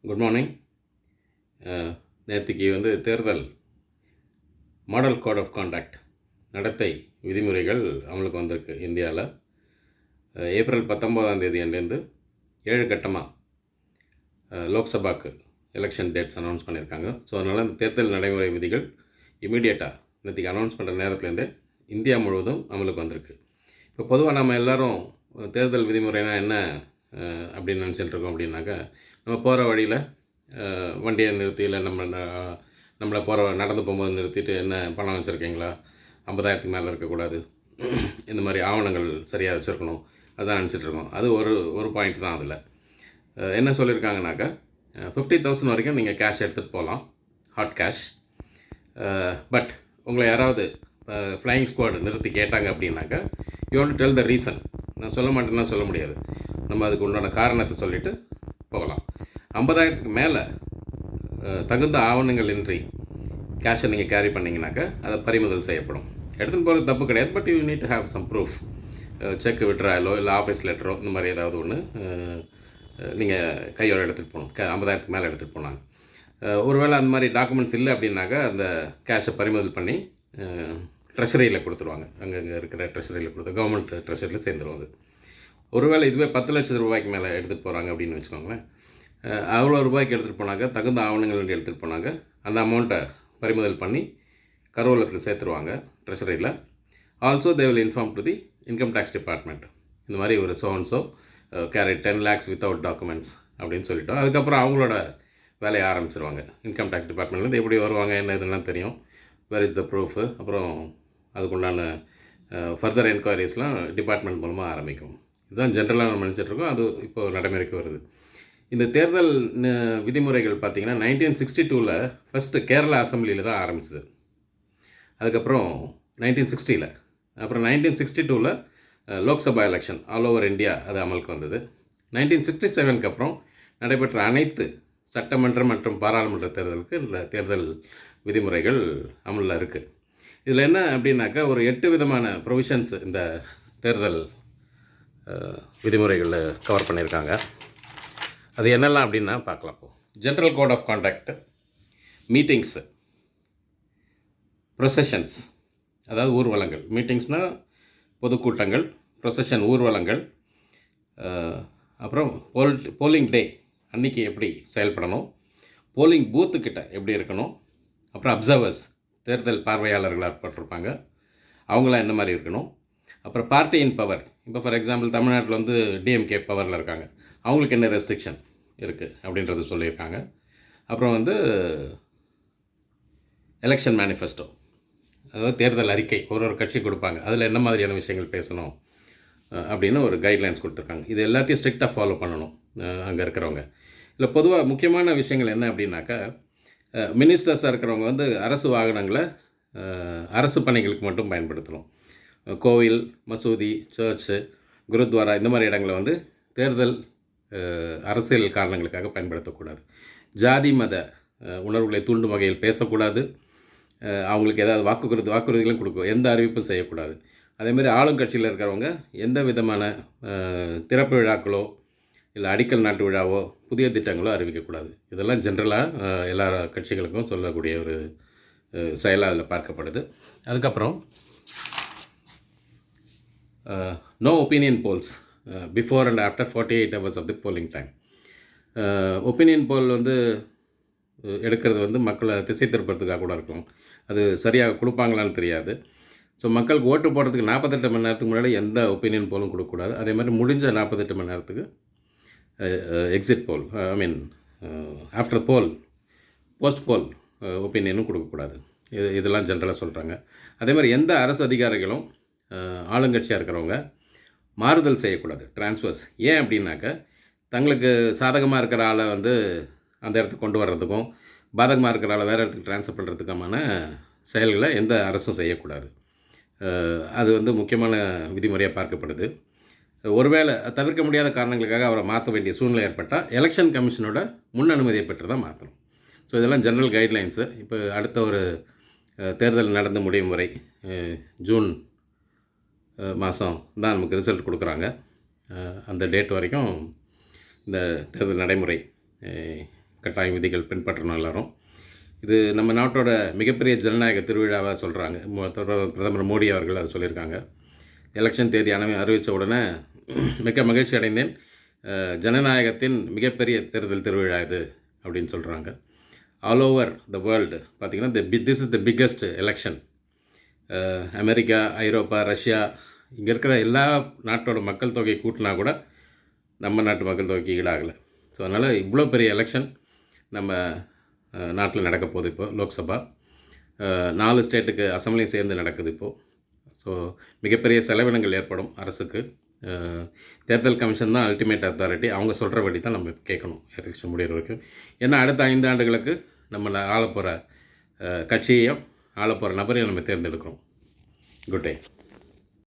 Good morning. நேற்றுக்கு தேர்தல் model code of contact நடத்தை விதிமுறைகள் அமலுக்கு வந்திருக்கு இந்தியாவில். ஏப்ரல் 19ஆம் தேதி அன்றிலிருந்து 7 கட்டமாக லோக்சபாக்கு எலெக்ஷன் டேட்ஸ் அனௌன்ஸ் பண்ணியிருக்காங்க. ஸோ அதனால் இந்த தேர்தல் நடைமுறை விதிகள் இமீடியட்டாக நேற்றுக்கு அனௌன்ஸ் பண்ணுற நேரத்துலேருந்தே இந்தியா முழுவதும் அமலுக்கு வந்திருக்கு. இப்போ பொதுவாக நம்ம எல்லோரும் தேர்தல் விதிமுறைனா என்ன அப்படின்னு நினச்சிட்டு இருக்கோம் அப்படின்னாக்கா, நம்ம போகிற வழியில் வண்டியை நிறுத்தி இல்லை நம்மளை நடந்து போகும்போது நிறுத்திட்டு, என்ன பணம் வச்சுருக்கீங்களா, 50,000க்கு மேலே இருக்கக்கூடாது, இந்த மாதிரி ஆவணங்கள் சரியாக வச்சுருக்கணும், அதான் நினச்சிட்ருக்கோம். அது ஒரு பாயிண்ட் தான். அதில் என்ன சொல்லியிருக்காங்கனாக்கா, 50,000 வரைக்கும் நீங்கள் கேஷ் எடுத்துகிட்டு போகலாம், ஹாட் கேஷ். பட் உங்களை யாராவது ஃப்ளையிங் ஸ்குவாட் நிறுத்தி கேட்டாங்க அப்படின்னாக்கா, you have to tell the reason. நான் சொல்ல மாட்டேன்னா சொல்ல முடியாது, நம்ம அதுக்கு உண்டான காரணத்தை சொல்லிவிட்டு போகலாம். 50,000க்கு மேலே தகுந்த ஆவணங்கள் இன்றி கேஷை நீங்கள் கேரி பண்ணிங்கனாக்கா அதை பறிமுதல் செய்யப்படும். எடுத்துன்னு போகிறது தப்பு கிடையாது, but you need to have some proof. Cheque விட்ராயலோ இல்லை ஆஃபீஸ் லெட்டரோ இந்த மாதிரி ஏதாவது ஒன்று நீங்கள் கையோடு எடுத்துகிட்டு போகணும். 50,000க்கு மேலே எடுத்துகிட்டு போனாங்க. ஒருவேளை அந்த மாதிரி டாக்குமெண்ட்ஸ் இல்லை அப்படின்னாக்கா அந்த கேஷை பறிமுதல் பண்ணி ட்ரெஷரியில் கொடுத்துருவாங்க. அங்கே இருக்கிற ட்ரெஷரியில் கொடுத்து கவர்மெண்ட் ட்ரெஷரியில் சேர்ந்துருவாங்க. ஒருவேளை இதுவே 10 லட்சம் ரூபாய்க்கு மேலே எடுத்துகிட்டு போகிறாங்க அப்படின்னு வச்சுக்கோங்களேன். அவ்வளோ ரூபாய்க்கு எடுத்துகிட்டு போனாங்க, தகுந்த ஆவணங்கள் எடுத்துகிட்டு போனாங்க, அந்த அமௌண்ட்டை பறிமுதல் பண்ணி கருவூலத்தில் சேர்த்துருவாங்க ட்ரெஷரியில். Also they will inform to the income tax department, இந்த மாதிரி ஒரு so carried 10 lakhs without documents அப்படின்னு சொல்லிட்டோம். அதுக்கப்புறம் அவங்களோட வேலையை ஆரம்பிச்சிருவாங்க. இன்கம் டேக்ஸ் டிபார்ட்மெண்ட்லேருந்து எப்படி வருவாங்க என்ன இதெல்லாம் தெரியும், வேர் இஸ் த ப்ரூஃபு, அப்புறம் அதுக்குண்டான ஃபர்தர் என்கொயரிஸ்லாம் டிபார்ட்மெண்ட் மூலமாக ஆரம்பிக்கும். இதுதான் ஜென்ரலாக நம்ம நினச்சிட்ருக்கோம். அது இப்போது நடைமுறைக்கு வருது. இந்த தேர்தல் விதிமுறைகள் பார்த்திங்கன்னா 1962 ஃபஸ்ட்டு கேரளா அசம்பிளியில் தான் ஆரம்பிச்சிது. அதுக்கப்புறம் 1960, அப்புறம் 1962 Lok Sabha election all over India அது அமலுக்கு வந்தது. 1967 அப்புறம் நடைபெற்ற அனைத்து சட்டமன்ற மற்றும் பாராளுமன்ற தேர்தலுக்கு இந்த தேர்தல் விதிமுறைகள் அமலில் இருக்குது. இதில் என்ன அப்படின்னாக்கா, ஒரு 8 விதமான ப்ரொவிஷன்ஸ் இந்த தேர்தல் விதிமுறைகளில் கவர் பண்ணியிருக்காங்க. அது என்னெல்லாம் அப்படின்னா பார்க்கலாம். General code of contact, meetings, processions, அதாவது ஊர்வலங்கள். மீட்டிங்ஸ்னால் பொதுக்கூட்டங்கள், ப்ரொசஷன் ஊர்வலங்கள், அப்புறம் போலிங் டே அன்றைக்கி எப்படி செயல்படணும், போலிங் பூத்துக்கிட்ட எப்படி இருக்கணும், அப்புறம் அப்சர்வர்ஸ் தேர்தல் பார்வையாளர்களாக ஏற்பட்டிருப்பாங்க, அவங்களாம் என்ன மாதிரி இருக்கணும், அப்புறம் பார்ட்டி இன் பவர். இப்போ ஃபார் எக்ஸாம்பிள் தமிழ்நாட்டில் டிஎம்கே பவரில் இருக்காங்க, அவங்களுக்கு என்ன ரெஸ்ட்ரிக்ஷன் இருக்குது அப்படின்றது சொல்லியிருக்காங்க. அப்புறம் எலெக்ஷன் மேனிஃபெஸ்டோ, அதாவது தேர்தல் அறிக்கை ஒரு கட்சி கொடுப்பாங்க, அதில் என்ன மாதிரியான விஷயங்கள் பேசணும் அப்படின்னு ஒரு கைட்லைன்ஸ் கொடுத்துருக்காங்க. இது எல்லாத்தையும் ஸ்ட்ரிக்டாக ஃபாலோ பண்ணணும் அங்கே இருக்கிறவங்க. இல்லை பொதுவாக முக்கியமான விஷயங்கள் என்ன அப்படின்னாக்கா, மினிஸ்டர்ஸாக இருக்கிறவங்க அரசு வாகனங்களை அரசு பணிகளுக்கு மட்டும் பயன்படுத்தணும். கோவில், மசூதி, சர்ச்சு, குருத்வாரா இந்த மாதிரி இடங்களை தேர்தல் அரசியல் காரணங்களுக்காக பயன்படுத்தக்கூடாது. ஜாதி மத உணர்வுகளை தூண்டும் வகையில் பேசக்கூடாது. அவங்களுக்கு ஏதாவது வாக்குறுதிகளும் கொடுக்கும், எந்த அறிவிப்பும் செய்யக்கூடாது. அதேமாதிரி ஆளுங்கட்சியில் இருக்கிறவங்க எந்த விதமான திறப்பு விழாக்களோ இல்லை அடிக்கல் நாட்டு விழாவோ புதிய திட்டங்களோ அறிவிக்கக்கூடாது. இதெல்லாம் ஜென்ரலாக எல்லா கட்சிகளுக்கும் சொல்லக்கூடிய ஒரு செயலாக அதில் பார்க்கப்படுது. அதுக்கப்புறம் no opinion polls before and after 48 hours of the polling time. Opinion poll எடுக்கிறது மக்களை திசை திருப்பறதுக்காக கூட இருக்கும். அது சரியாக கொடுப்பாங்களான்னு தெரியாது. ஸோ மக்களுக்கு ஓட்டு போடுறதுக்கு 48 மணி நேரத்துக்கு முன்னாடி எந்த ஒப்பீனியன் போலும் கொடுக்கக்கூடாது. அதே மாதிரி முடிஞ்ச 48 மணி நேரத்துக்கு எக்ஸிட் போல், ஆஃப்டர் போல், போஸ்ட் போல் ஒப்பீனியனும் கொடுக்கக்கூடாது. இதெல்லாம் ஜென்ரலாக சொல்கிறாங்க. அதே மாதிரி எந்த அரசு அதிகாரிகளும் ஆளுங்கட்சியாக இருக்கிறவங்க மாறுதல் செய்யக்கூடாது, ட்ரான்ஸ்ஃபர்ஸ். ஏன் அப்படின்னாக்கா, தங்களுக்கு சாதகமாக இருக்கிற ஆளை அந்த இடத்துக்கு கொண்டு வர்றதுக்கும் பாதகமாக இருக்கிற ஆளை வேறு இடத்துக்கு ட்ரான்ஸ்ஃபர் பண்ணுறதுக்குமான செயல்களை எந்த அரசும் செய்யக்கூடாது. அது முக்கியமான விதிமுறையாக பார்க்கப்படுது. ஒருவேளை தவிர்க்க முடியாத காரணங்களுக்காக அவரை மாற்ற வேண்டிய சூழ்நிலை ஏற்பட்டால் எலெக்ஷன் கமிஷனோட முன் அனுமதியை பெற்று தான் மாற்றணும். ஸோ இதெல்லாம் ஜென்ரல் கைட்லைன்ஸு. இப்போ அடுத்த ஒரு தேர்தல் நடந்து முடியும் வரை ஜூன் மாதம் தான் நமக்கு ரிசல்ட் கொடுக்குறாங்க. அந்த டேட் வரைக்கும் இந்த தேர்தல் நடைமுறை கட்டாயம் விதிகள் பின்பற்றணும் எல்லோரும். இது நம்ம நாட்டோட மிகப்பெரிய ஜனநாயக திருவிழாவாக சொல்கிறாங்க. பிரதமர் மோடி அவர்கள் அதை சொல்லியிருக்காங்க. எலெக்ஷன் தேதி அறிவித்த உடனே மிக மகிழ்ச்சி அடைந்தேன். ஜனநாயகத்தின் மிகப்பெரிய தேர்தல் திருவிழா இது அப்படின்னு சொல்கிறாங்க. ஆல் ஓவர் த வேர்ல்டு பார்த்திங்கன்னா this is the biggest election. America, Europe, Russia, இங்கே இருக்கிற எல்லா நாட்டோட மக்கள் தொகை கூட்டினா கூட நம்ம நாட்டு மக்கள் தொகைக்கு ஈடாகலை. ஸோ அதனால் இவ்வளோ பெரிய எலெக்ஷன் நம்ம நாட்டில் நடக்க போகுது. இப்போது லோக்சபா 4 ஸ்டேட்டுக்கு அசம்பிளியும் சேர்ந்து நடக்குது இப்போது. ஸோ மிகப்பெரிய செலவினங்கள் ஏற்படும் அரசுக்கு. தேர்தல் கமிஷன் தான் அல்டிமேட் அத்தாரிட்டி. அவங்க சொல்கிறபடி தான் நம்ம கேட்கணும் எலெக்ஷன் முடிகிற வரைக்கும். ஏன்னா அடுத்த 5 ஆண்டுகளுக்கு நம்ம ஆளப்போகிற கட்சியையும் ஆளப்போகிற நபரையும் நம்ம தேர்ந்தெடுக்கிறோம். Good day.